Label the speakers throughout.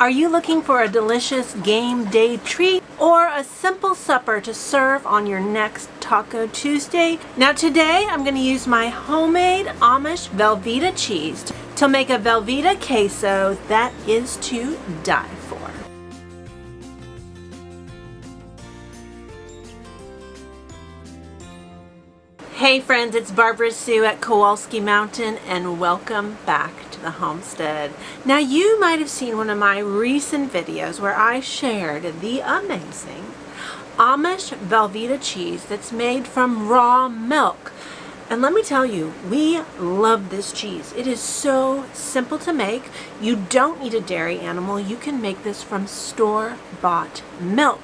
Speaker 1: Are you looking for a delicious game day treat or a simple supper to serve on your next Taco Tuesday? Now today I'm going to use my homemade Amish Velveeta cheese to make a Velveeta Queso that is to die for. Hey friends, it's Barbra-SUE at Kowalski Mountain and welcome back to the homestead. Now you might have seen one of my recent videos where I shared the amazing Amish Velveeta cheese that's made from raw milk. And let me tell you, we love this cheese. It is so simple to make. You don't need a dairy animal. You can make this from store-bought milk.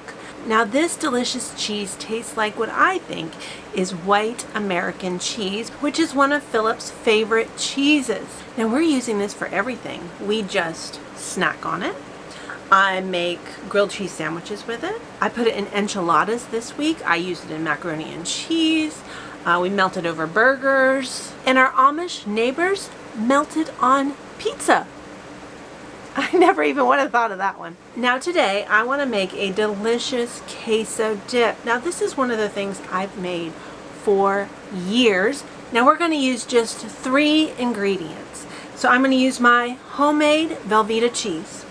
Speaker 1: Now this delicious cheese tastes like what I think is white American cheese, which is one of Philip's favorite cheeses. Now we're using this for everything. We just snack on it. I make grilled cheese sandwiches with it. I put it in enchiladas this week. I use it in macaroni and cheese. We melt it over burgers. And our Amish neighbors melt it on pizza. I never even would have thought of that one. Now today I want to make a delicious queso dip. Now this is one of the things I've made for years. Now we're going to use just 3 ingredients. So I'm going to use my homemade Velveeta cheese.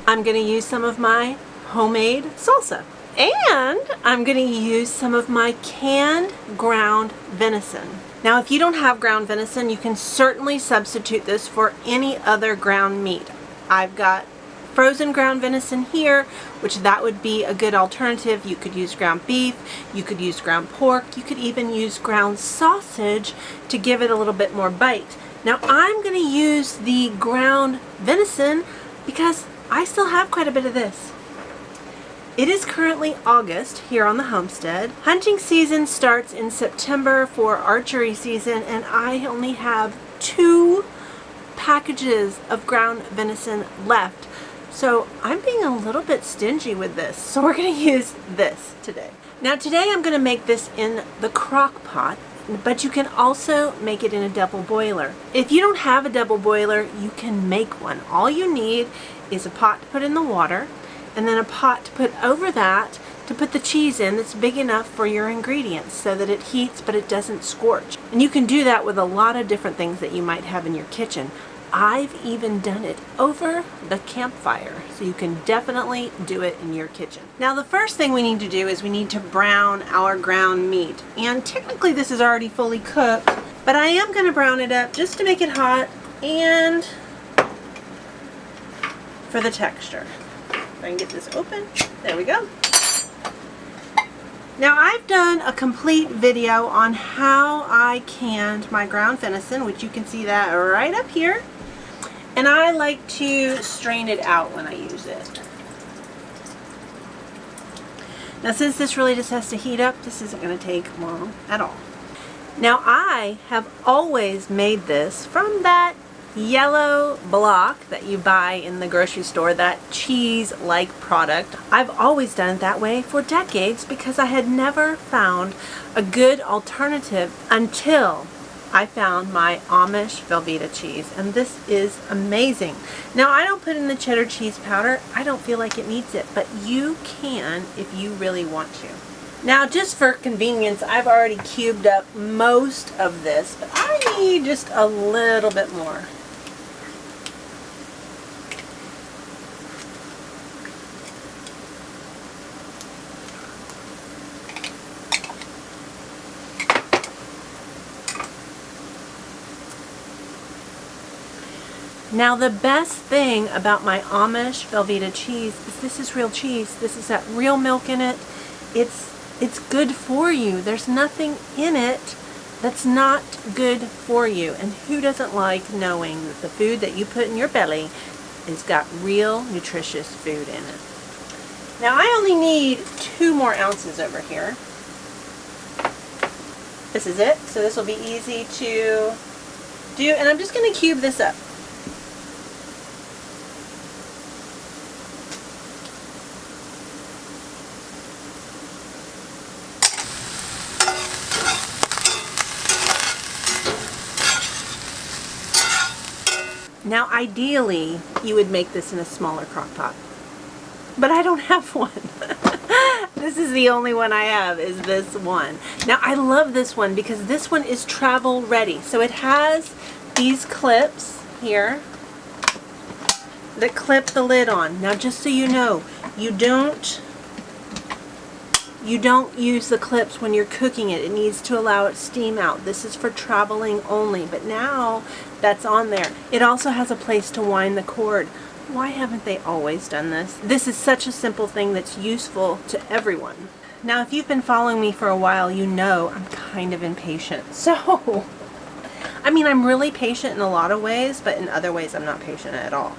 Speaker 1: I'm going to use some of my homemade salsa. And I'm going to use some of my canned ground venison. Now if you don't have ground venison, you can certainly substitute this for any other ground meat. I've got frozen ground venison here, which that would be a good alternative. You could use ground beef, you could use ground pork, you could even use ground sausage to give it a little bit more bite. Now I'm going to use the ground venison because I still have quite a bit of this. It is currently August here on the homestead. Hunting season starts in September for archery season, and I only have 2 packages of ground venison left. So I'm being a little bit stingy with this. So we're going to use this today. Now today I'm going to make this in the crock pot, but you can also make it in a double boiler. If you don't have a double boiler, you can make one. All you need is a pot to put in the water, and then a pot to put over that to put the cheese in that's big enough for your ingredients so that it heats but it doesn't scorch. And you can do that with a lot of different things that you might have in your kitchen. I've even done it over the campfire, so you can definitely do it in your kitchen. Now the first thing we need to do is we need to brown our ground meat. And technically this is already fully cooked, but I am going to brown it up just to make it hot and for the texture. I can get this open. There we go. Now I've done a complete video on how I canned my ground venison, which you can see that right up here. And I like to strain it out when I use it. Now since this really just has to heat up, this isn't going to take long at all. Now I have always made this from that yellow block that you buy in the grocery store, that cheese-like product. I've always done it that way for decades because I had never found a good alternative until I found my Amish Velveeta cheese, and this is amazing. Now I don't put in the cheddar cheese powder. I don't feel like it needs it, but you can if you really want to. Now just for convenience, I've already cubed up most of this, but I need just a little bit more. Now the best thing about my Amish Velveeta cheese is this is real cheese. This has got real milk in it. It's good for you. There's nothing in it that's not good for you. And who doesn't like knowing that the food that you put in your belly has got real nutritious food in it? Now I only need 2 more ounces over here. This is it. So this will be easy to do. And I'm just going to cube this up. Now ideally you would make this in a smaller crock pot, but I don't have one. This is the only one I have, is this one. Now I love this one because this one is travel ready. So it has these clips here that clip the lid on. Now just so you know, you don't use the clips when you're cooking it. It needs to allow it steam out. This is for traveling only, but now that's on there. It also has a place to wind the cord. Why haven't they always done this? This is such a simple thing that's useful to everyone. Now if you've been following me for a while, you know I'm kind of impatient. So, I mean, I'm really patient in a lot of ways, but in other ways I'm not patient at all.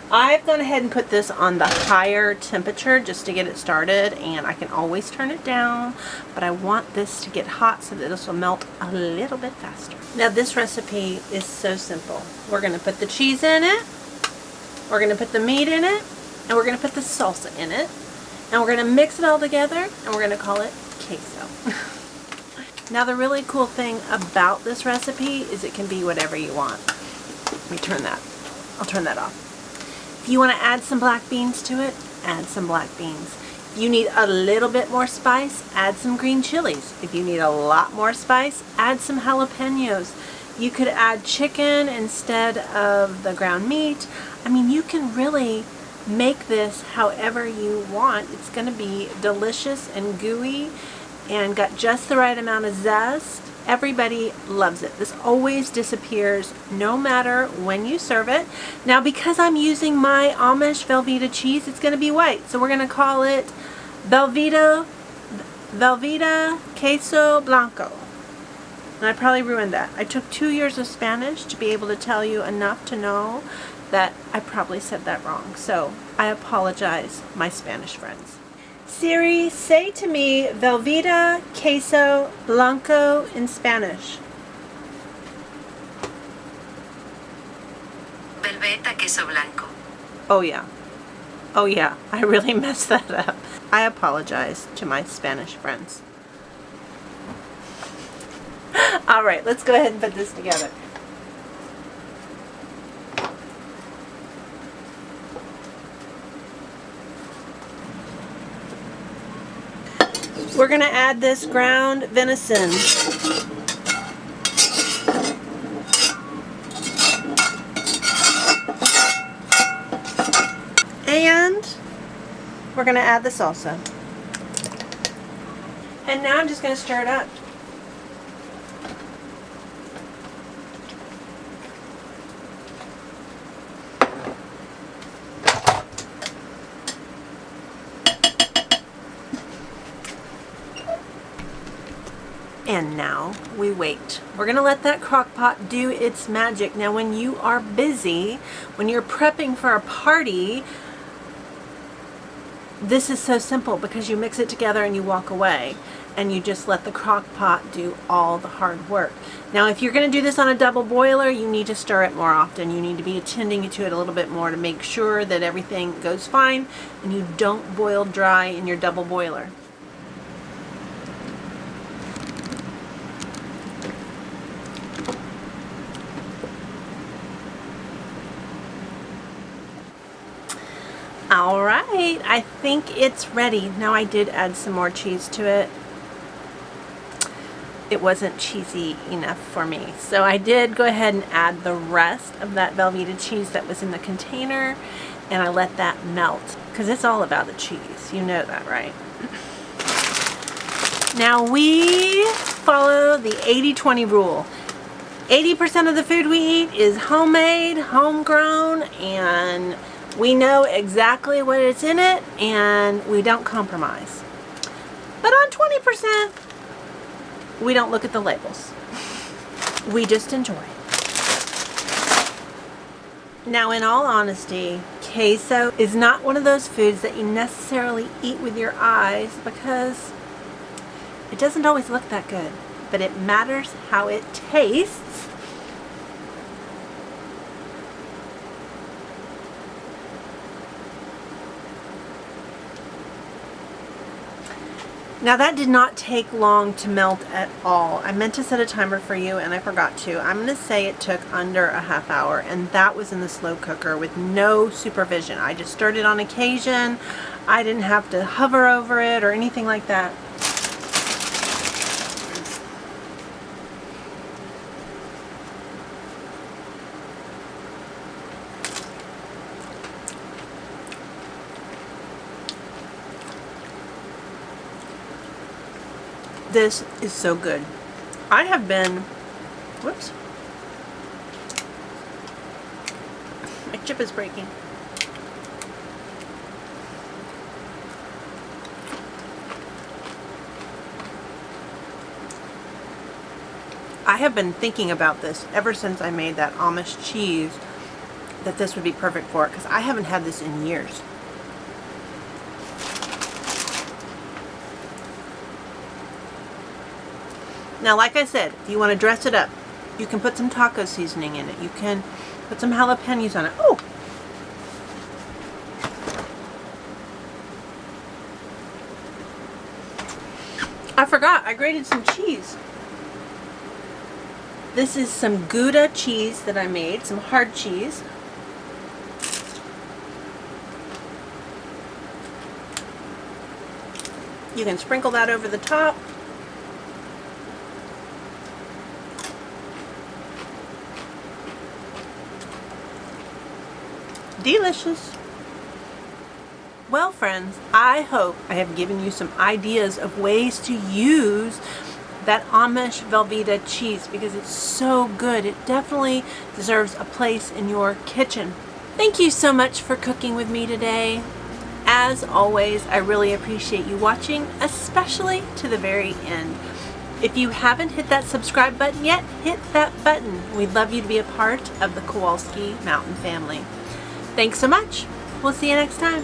Speaker 1: I've gone ahead and put this on the higher temperature just to get it started, and I can always turn it down, but I want this to get hot so that this will melt a little bit faster. Now this recipe is so simple. We're going to put the cheese in it, we're going to put the meat in it, and we're going to put the salsa in it, and we're going to mix it all together, and we're going to call it queso. Now the really cool thing about this recipe is it can be whatever you want. Let me turn that. I'll turn that off. If you want to add some black beans to it, add some black beans. If you need a little bit more spice, add some green chilies. If you need a lot more spice, add some jalapenos. You could add chicken instead of the ground meat. I mean, you can really make this however you want. It's going to be delicious and gooey and got just the right amount of zest. Everybody loves it. This always disappears no matter when you serve it. Now because I'm using my Amish Velveeta cheese, it's going to be white. So we're going to call it Velveeta Queso Blanco. And I probably ruined that. I took 2 years of Spanish to be able to tell you enough to know that I probably said that wrong. So I apologize, my Spanish friends. Siri, say to me Velveeta Queso Blanco in Spanish.
Speaker 2: Velveeta Queso Blanco.
Speaker 1: Oh yeah. Oh yeah, I really messed that up. I apologize to my Spanish friends. Alright, let's go ahead and put this together. We're going to add this ground venison. And we're going to add the salsa. And now I'm just going to stir it up. And now we wait. We're going to let that crock pot do its magic. Now when you are busy, when you're prepping for a party, this is so simple because you mix it together and you walk away and you just let the crock pot do all the hard work. Now if you're going to do this on a double boiler, you need to stir it more often. You need to be attending to it a little bit more to make sure that everything goes fine and you don't boil dry in your double boiler. Alright, I think it's ready. Now I did add some more cheese to it. It wasn't cheesy enough for me. So I did go ahead and add the rest of that Velveeta cheese that was in the container, and I let that melt because it's all about the cheese. You know that, right? Now we follow the 80-20 rule. 80% of the food we eat is homemade, homegrown, and we know exactly what is in it, and we don't compromise. But on 20%, we don't look at the labels. We just enjoy. Now, in all honesty, queso is not one of those foods that you necessarily eat with your eyes because it doesn't always look that good, but it matters how it tastes. Now that did not take long to melt at all. I meant to set a timer for you and I forgot to. I'm going to say it took under a half hour, and that was in the slow cooker with no supervision. I just stirred it on occasion. I didn't have to hover over it or anything like that. This is so good. I have been, whoops, my chip is breaking. I have been thinking about this ever since I made that Amish cheese, that this would be perfect for it, because I haven't had this in years. Now, like I said, if you want to dress it up, you can put some taco seasoning in it. You can put some jalapenos on it. Oh! I forgot, I grated some cheese. This is some Gouda cheese that I made, some hard cheese. You can sprinkle that over the top. Delicious. Well, friends, I hope I have given you some ideas of ways to use that Amish Velveeta cheese, because it's so good. It definitely deserves a place in your kitchen. Thank you so much for cooking with me today. As always, I really appreciate you watching, especially to the very end. If you haven't hit that subscribe button yet, hit that button. We'd love you to be a part of the Kowalski Mountain family. Thanks so much. We'll see you next time.